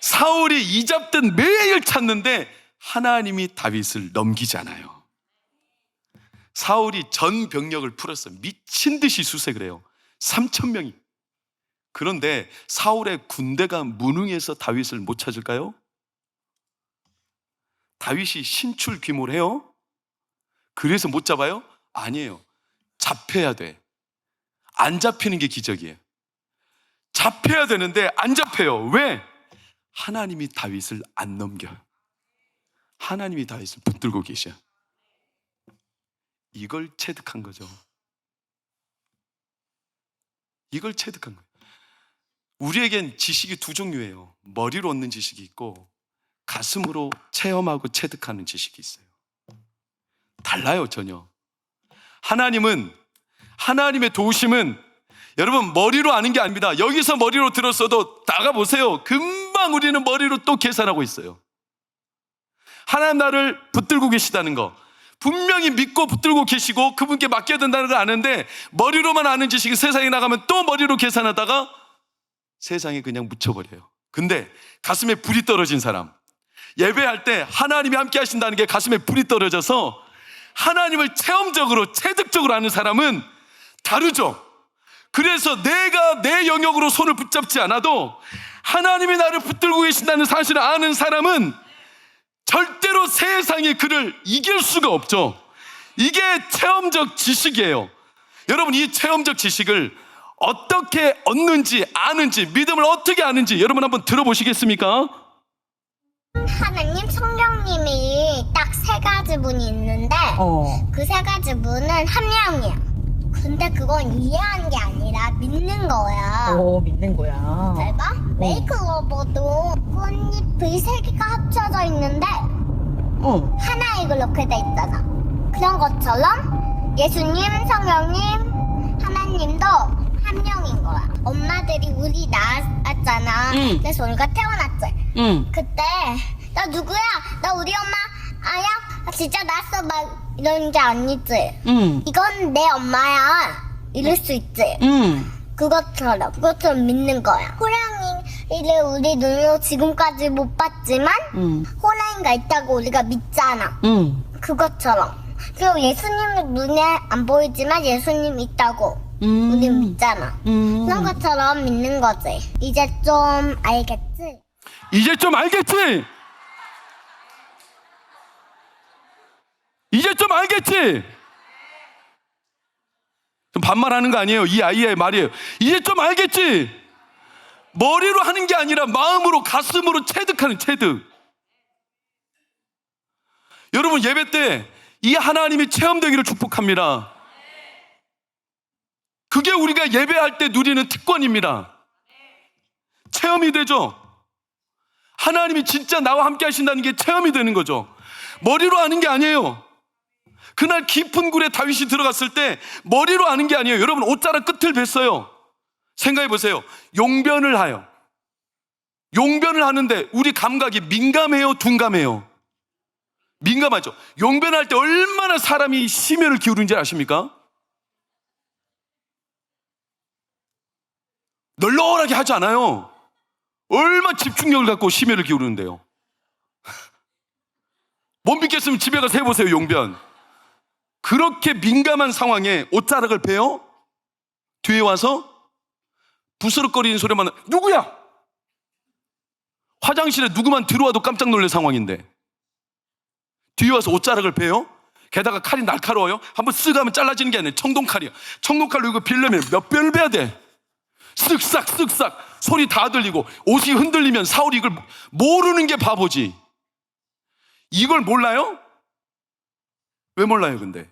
사울이 이잡듯 매일 찾는데 하나님이 다윗을 넘기지 않아요. 사울이 전 병력을 풀었어. 미친 듯이 수색을 해요. 3,000명이. 그런데 사울의 군대가 무능해서 다윗을 못 찾을까요? 다윗이 신출귀몰해요? 그래서 못 잡아요? 아니에요. 잡혀야 돼. 안 잡히는 게 기적이에요. 잡혀야 되는데 안 잡혀요. 왜? 하나님이 다윗을 안 넘겨요. 하나님이 다윗을 붙들고 계셔. 이걸 체득한 거죠. 이걸 체득한 거예요. 우리에겐 지식이 두 종류예요. 머리로 얻는 지식이 있고 가슴으로 체험하고 체득하는 지식이 있어요. 달라요, 전혀. 하나님의 도우심은 여러분 머리로 아는 게 아닙니다. 여기서 머리로 들었어도 나가보세요. 금방 우리는 머리로 또 계산하고 있어요. 하나님 나를 붙들고 계시다는 거 분명히 믿고 붙들고 계시고 그분께 맡겨야 된다는 걸 아는데 머리로만 아는 지식이 세상에 나가면 또 머리로 계산하다가 세상에 그냥 묻혀버려요. 근데 가슴에 불이 떨어진 사람, 예배할 때 하나님이 함께 하신다는 게 가슴에 불이 떨어져서 하나님을 체험적으로 체득적으로 아는 사람은 다르죠. 그래서 내가 내 영역으로 손을 붙잡지 않아도 하나님이 나를 붙들고 계신다는 사실을 아는 사람은 절대로 세상이 그를 이길 수가 없죠. 이게 체험적 지식이에요. 여러분, 이 체험적 지식을 어떻게 얻는지 아는지, 믿음을 어떻게 아는지 여러분 한번 들어보시겠습니까? 하나님 성령님이 딱 세 가지 분이 있는데 그 세 가지 분은 한 명이야. 근데 그건 이해하는 게 아니라 믿는 거야. 오, 믿는 거야. 잘 봐. 메이크업도 꽃잎이 세 개가 합쳐져 있는데 하나에 그렇게 돼 있잖아. 그런 것처럼 예수님, 성령님, 하나님도 한 명인 거야. 엄마들이 우리 낳았잖아. 그래서 우리가 태어났지. 그때 나 누구야? 나 우리 엄마 아야? 나 진짜 낳았어 막 이런 게 아니지. 이건 내 엄마야 이럴 수 있지. 그것처럼 믿는 거야. 호랑이를 우리 눈으로 지금까지 못 봤지만 호랑이가 있다고 우리가 믿잖아. 그것처럼. 그리고 예수님은 눈에 안 보이지만 예수님 있다고 우리 믿잖아. 그런 것처럼 믿는 거지. 이제 좀 알겠지? 이제 좀 알겠지? 이제 좀 알겠지? 좀 반말하는 거 아니에요. 이 아이의 말이에요. 이제 좀 알겠지? 머리로 하는 게 아니라 마음으로, 가슴으로 체득하는 체득. 여러분, 예배 때 이 하나님이 체험되기를 축복합니다. 그게 우리가 예배할 때 누리는 특권입니다. 체험이 되죠. 하나님이 진짜 나와 함께 하신다는 게 체험이 되는 거죠. 머리로 아는 게 아니에요. 그날 깊은 굴에 다윗이 들어갔을 때 머리로 아는 게 아니에요. 여러분, 옷자락 끝을 뵀어요. 생각해 보세요. 용변을 하여. 용변을 하는데 우리 감각이 민감해요, 둔감해요? 민감하죠. 용변할 때 얼마나 사람이 심혈을 기울이는지 아십니까? 널널하게 하지 않아요. 얼마나 집중력을 갖고 심혈을 기울이는데요. 못 믿겠으면 집에 가서 해보세요, 용변. 그렇게 민감한 상황에 옷자락을 베요? 뒤에 와서 부스럭거리는 소리만, 누구야? 화장실에 누구만 들어와도 깜짝 놀랄 상황인데 뒤에 와서 옷자락을 베요? 게다가 칼이 날카로워요? 한번 쓱 하면 잘라지는 게 아니에요. 청동칼이야. 청동칼로 이거 빌려면 몇 변을 베야 돼? 쓱싹 쓱싹 소리 다 들리고 옷이 흔들리면 사울이 이걸 모르는 게 바보지. 이걸 몰라요? 왜 몰라요 근데?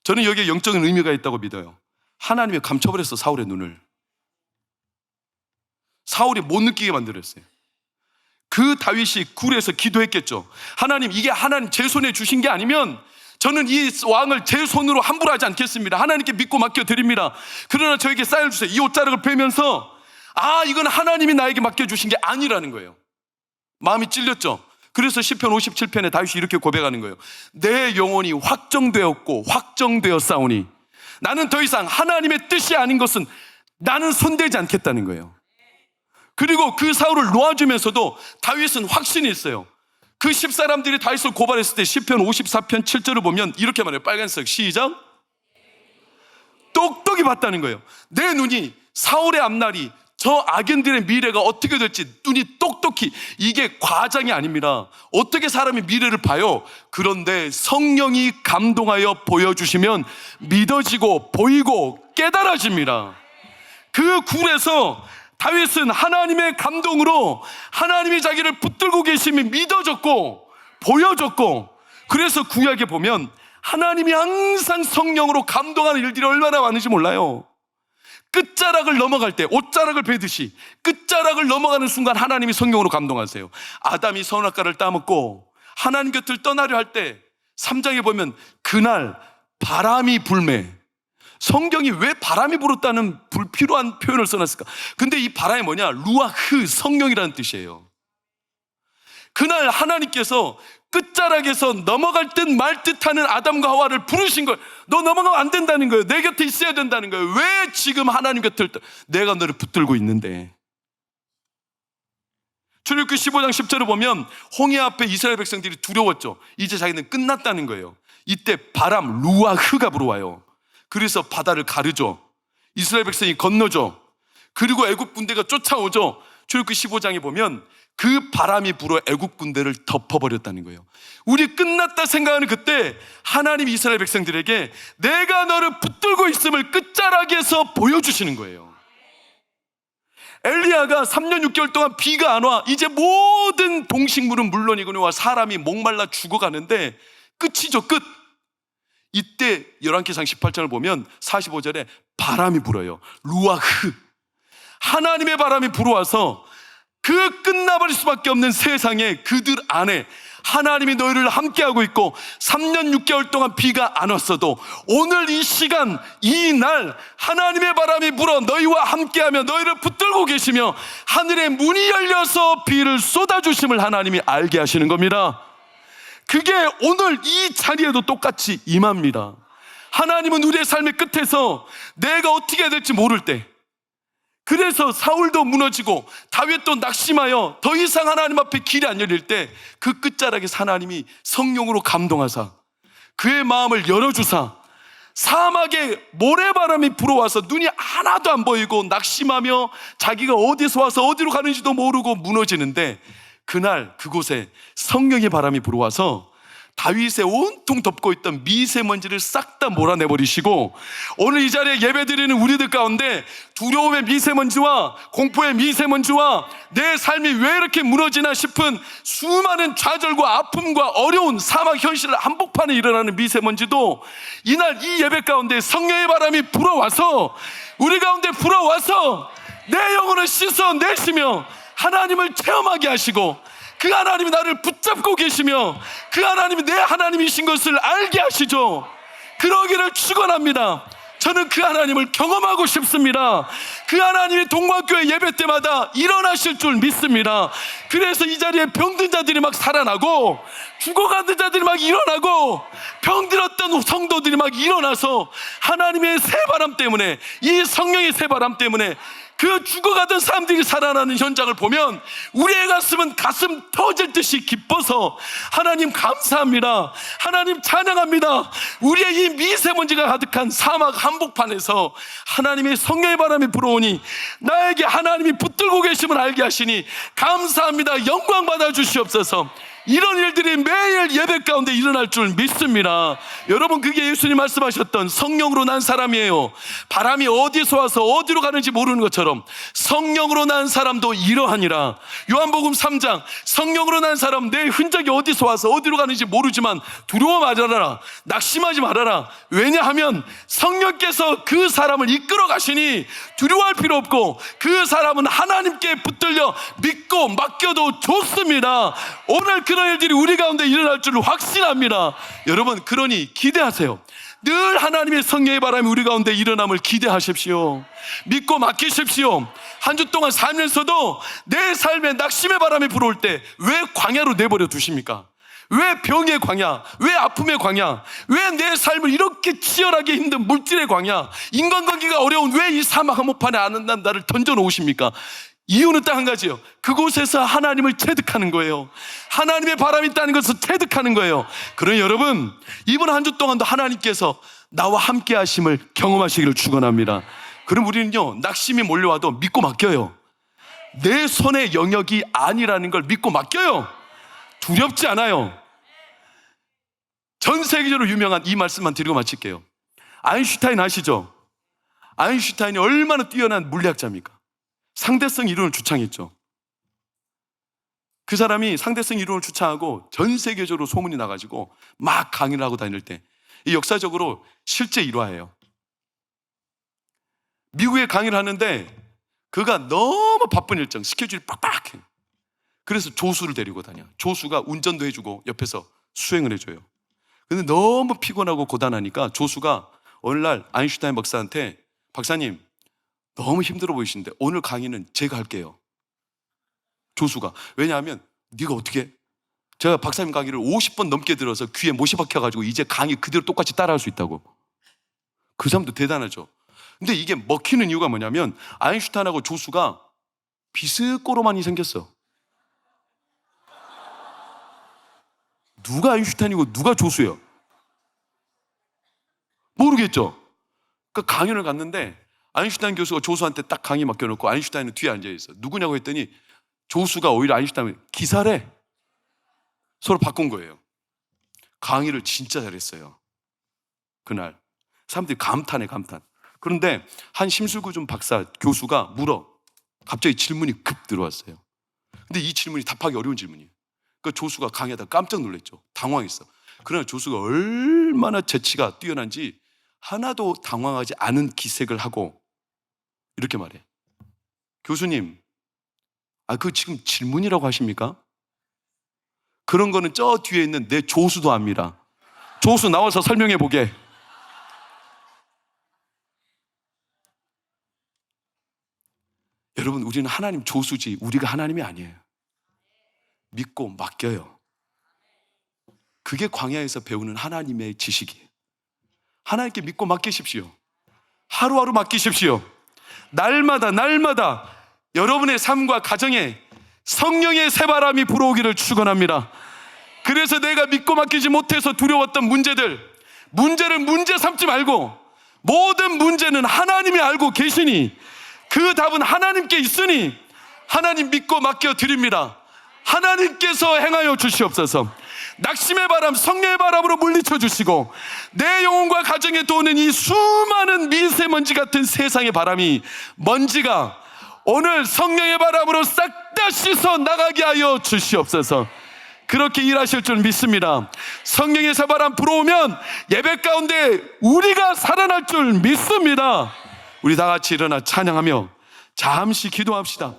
저는 여기에 영적인 의미가 있다고 믿어요. 하나님이 감춰버렸어, 사울의 눈을. 사울이 못 느끼게 만들었어요. 그 다윗이 굴에서 기도했겠죠. 하나님, 이게 하나님 제 손에 주신 게 아니면 저는 이 왕을 제 손으로 함부로 하지 않겠습니다. 하나님께 믿고 맡겨드립니다. 그러나 저에게 쌀을 주세요. 이 옷자락을 빼면서 이건 하나님이 나에게 맡겨주신 게 아니라는 거예요. 마음이 찔렸죠. 그래서 시편 57편에 다윗이 이렇게 고백하는 거예요. 내 영혼이 확정되었고 확정되었사오니 나는 더 이상 하나님의 뜻이 아닌 것은 나는 손대지 않겠다는 거예요. 그리고 그 사울을 놓아주면서도 다윗은 확신이 있어요. 그 10사람들이 다윗을 고발했을 때 시편 54편 7절을 보면 이렇게 말해요. 빨간색 시작. 똑똑히 봤다는 거예요. 내 눈이 사울의 앞날이 저 악인들의 미래가 어떻게 될지 눈이 똑똑히, 이게 과장이 아닙니다. 어떻게 사람이 미래를 봐요? 그런데 성령이 감동하여 보여주시면 믿어지고 보이고 깨달아집니다. 그 굴에서 다윗은 하나님의 감동으로 하나님이 자기를 붙들고 계심이 믿어졌고 보여졌고, 그래서 구약에 보면 하나님이 항상 성령으로 감동하는 일들이 얼마나 많은지 몰라요. 끝자락을 넘어갈 때 옷자락을 베듯이 끝자락을 넘어가는 순간 하나님이 성령으로 감동하세요. 아담이 선악과를 따먹고 하나님 곁을 떠나려 할 때 3장에 보면 그날 바람이 불매. 성경이 왜 바람이 불었다는 불필요한 표현을 써놨을까? 근데 이 바람이 뭐냐? 루아흐, 성령이라는 뜻이에요. 그날 하나님께서 끝자락에서 넘어갈 듯 말 듯하는 아담과 하와를 부르신 거예요. 너 넘어가면 안 된다는 거예요. 내 곁에 있어야 된다는 거예요. 왜 지금 하나님 곁을 내가 너를 붙들고 있는데. 출애굽기 15장 10절을 보면 홍해 앞에 이스라엘 백성들이 두려웠죠. 이제 자기는 끝났다는 거예요. 이때 바람 루아흐가 불어와요. 그래서 바다를 가르죠. 이스라엘 백성이 건너죠. 그리고 애국 군대가 쫓아오죠. 출애굽기 15장에 보면 그 바람이 불어 애국 군대를 덮어버렸다는 거예요. 우리 끝났다 생각하는 그때 하나님이 이스라엘 백성들에게 내가 너를 붙들고 있음을 끝자락에서 보여주시는 거예요. 엘리야가 3년 6개월 동안 비가 안 와. 이제 모든 동식물은 물론이거니와 사람이 목말라 죽어가는데 끝이죠, 끝. 이때 열왕기상 18장을 보면 45절에 바람이 불어요. 루아흐. 하나님의 바람이 불어와서 그 끝나버릴 수밖에 없는 세상에 그들 안에 하나님이 너희를 함께하고 있고 3년 6개월 동안 비가 안 왔어도 오늘 이 시간 이 날 하나님의 바람이 불어 너희와 함께하며 너희를 붙들고 계시며 하늘의 문이 열려서 비를 쏟아주심을 하나님이 알게 하시는 겁니다. 그게 오늘 이 자리에도 똑같이 임합니다. 하나님은 우리의 삶의 끝에서 내가 어떻게 해야 될지 모를 때, 그래서 사울도 무너지고 다윗도 낙심하여 더 이상 하나님 앞에 길이 안 열릴 때 그 끝자락에서 하나님이 성령으로 감동하사 그의 마음을 열어주사 사막에 모래바람이 불어와서 눈이 하나도 안 보이고 낙심하며 자기가 어디서 와서 어디로 가는지도 모르고 무너지는데, 그날 그곳에 성령의 바람이 불어와서 다윗의 온통 덮고 있던 미세먼지를 싹 다 몰아내버리시고 오늘 이 자리에 예배드리는 우리들 가운데 두려움의 미세먼지와 공포의 미세먼지와 내 삶이 왜 이렇게 무너지나 싶은 수많은 좌절과 아픔과 어려운 사막 현실을 한복판에 일어나는 미세먼지도 이날 이 예배 가운데 성령의 바람이 불어와서 우리 가운데 불어와서 내 영혼을 씻어내시며 하나님을 체험하게 하시고 그 하나님이 나를 붙잡고 계시며 그 하나님이 내 하나님이신 것을 알게 하시죠. 그러기를 축원합니다. 저는 그 하나님을 경험하고 싶습니다. 그 하나님이 동광교회 예배 때마다 일어나실 줄 믿습니다. 그래서 이 자리에 병든 자들이 막 살아나고 죽어가는 자들이 막 일어나고 병들었던 성도들이 막 일어나서 하나님의 새바람 때문에, 이 성령의 새바람 때문에 그 죽어가던 사람들이 살아나는 현장을 보면 우리의 가슴은 가슴 터질 듯이 기뻐서 하나님 감사합니다, 하나님 찬양합니다. 우리의 이 미세먼지가 가득한 사막 한복판에서 하나님의 성령의 바람이 불어오니 나에게 하나님이 붙들고 계심을 알게 하시니 감사합니다. 영광 받아 주시옵소서. 이런 일들이 매일 예배 가운데 일어날 줄 믿습니다. 여러분, 그게 예수님 말씀하셨던 성령으로 난 사람이에요. 바람이 어디서 와서 어디로 가는지 모르는 것처럼 성령으로 난 사람도 이러하니라. 요한복음 3장, 성령으로 난 사람, 내 흔적이 어디서 와서 어디로 가는지 모르지만 두려워 말아라, 낙심하지 말아라. 왜냐하면 성령께서 그 사람을 이끌어 가시니 두려워할 필요 없고 그 사람은 하나님께 붙들려 믿고 맡겨도 좋습니다. 오늘 그런 일들이 우리 가운데 일어날 줄 확신합니다. 여러분, 그러니 기대하세요. 늘 하나님의 성령의 바람이 우리 가운데 일어남을 기대하십시오. 믿고 맡기십시오. 한 주 동안 살면서도 내 삶에 낙심의 바람이 불어올 때 왜 광야로 내버려 두십니까? 왜 병의 광야? 왜 아픔의 광야? 왜 내 삶을 이렇게 치열하게 힘든 물질의 광야, 인간관계가 어려운 왜 이 사막 한복판에 나를 던져 놓으십니까? 이유는 딱 한 가지예요. 그곳에서 하나님을 체득하는 거예요. 하나님의 바람이 있다는 것을 체득하는 거예요. 그러니 여러분, 이번 한 주 동안도 하나님께서 나와 함께 하심을 경험하시기를 축원합니다. 그럼 우리는요, 낙심이 몰려와도 믿고 맡겨요. 내 손의 영역이 아니라는 걸 믿고 맡겨요. 두렵지 않아요. 전 세계적으로 유명한 이 말씀만 드리고 마칠게요. 아인슈타인 아시죠? 아인슈타인이 얼마나 뛰어난 물리학자입니까? 상대성 이론을 주창했죠. 그 사람이 상대성 이론을 주창하고 전 세계적으로 소문이 나가지고 막 강의를 하고 다닐 때, 이 역사적으로 실제 일화예요. 미국에 강의를 하는데 그가 너무 바쁜 일정, 스케줄이 빡빡해. 그래서 조수를 데리고 다녀. 조수가 운전도 해주고 옆에서 수행을 해줘요. 근데 너무 피곤하고 고단하니까 조수가 어느 날 아인슈타인 박사한테, 박사님 너무 힘들어 보이시는데 오늘 강의는 제가 할게요. 조수가. 왜냐하면 네가 어떻게 해? 제가 박사님 강의를 50번 넘게 들어서 귀에 못이 박혀가지고 이제 강의 그대로 똑같이 따라할 수 있다고. 그 사람도 대단하죠. 근데 이게 먹히는 이유가 뭐냐면 아인슈타인하고 조수가 비스꼬로만이 생겼어. 누가 아인슈타인이고 누가 조수예요? 모르겠죠. 그러니까 강연을 갔는데 아인슈타인 교수가 조수한테 딱 강의 맡겨놓고 아인슈타인은 뒤에 앉아있어. 누구냐고 했더니 조수가 오히려 아인슈타인을 기사래. 서로 바꾼 거예요. 강의를 진짜 잘했어요. 그날 사람들이 감탄해, 감탄. 그런데 한 심술구준 박사 교수가 물어. 갑자기 질문이 급 들어왔어요. 근데 이 질문이 답하기 어려운 질문이에요. 그 조수가 강의하다 깜짝 놀랐죠. 당황했어. 그러나 조수가 얼마나 재치가 뛰어난지 하나도 당황하지 않은 기색을 하고 이렇게 말해. 교수님, 그 지금 질문이라고 하십니까? 그런 거는 저 뒤에 있는 내 조수도 압니다. 조수 나와서 설명해 보게. 여러분, 우리는 하나님 조수지 우리가 하나님이 아니에요. 믿고 맡겨요. 그게 광야에서 배우는 하나님의 지식이에요. 하나님께 믿고 맡기십시오. 하루하루 맡기십시오. 날마다 여러분의 삶과 가정에 성령의 새바람이 불어오기를 축원합니다. 그래서 내가 믿고 맡기지 못해서 두려웠던 문제를 문제 삼지 말고 모든 문제는 하나님이 알고 계시니 그 답은 하나님께 있으니 하나님 믿고 맡겨 드립니다. 하나님께서 행하여 주시옵소서. 낙심의 바람, 성령의 바람으로 물리쳐 주시고 내 영혼과 가정에 도는 이 수많은 미세먼지 같은 세상의 바람이, 먼지가 오늘 성령의 바람으로 싹 다 씻어 나가게 하여 주시옵소서. 그렇게 일하실 줄 믿습니다. 성령의 새바람 불어오면 예배 가운데 우리가 살아날 줄 믿습니다. 우리 다 같이 일어나 찬양하며 잠시 기도합시다.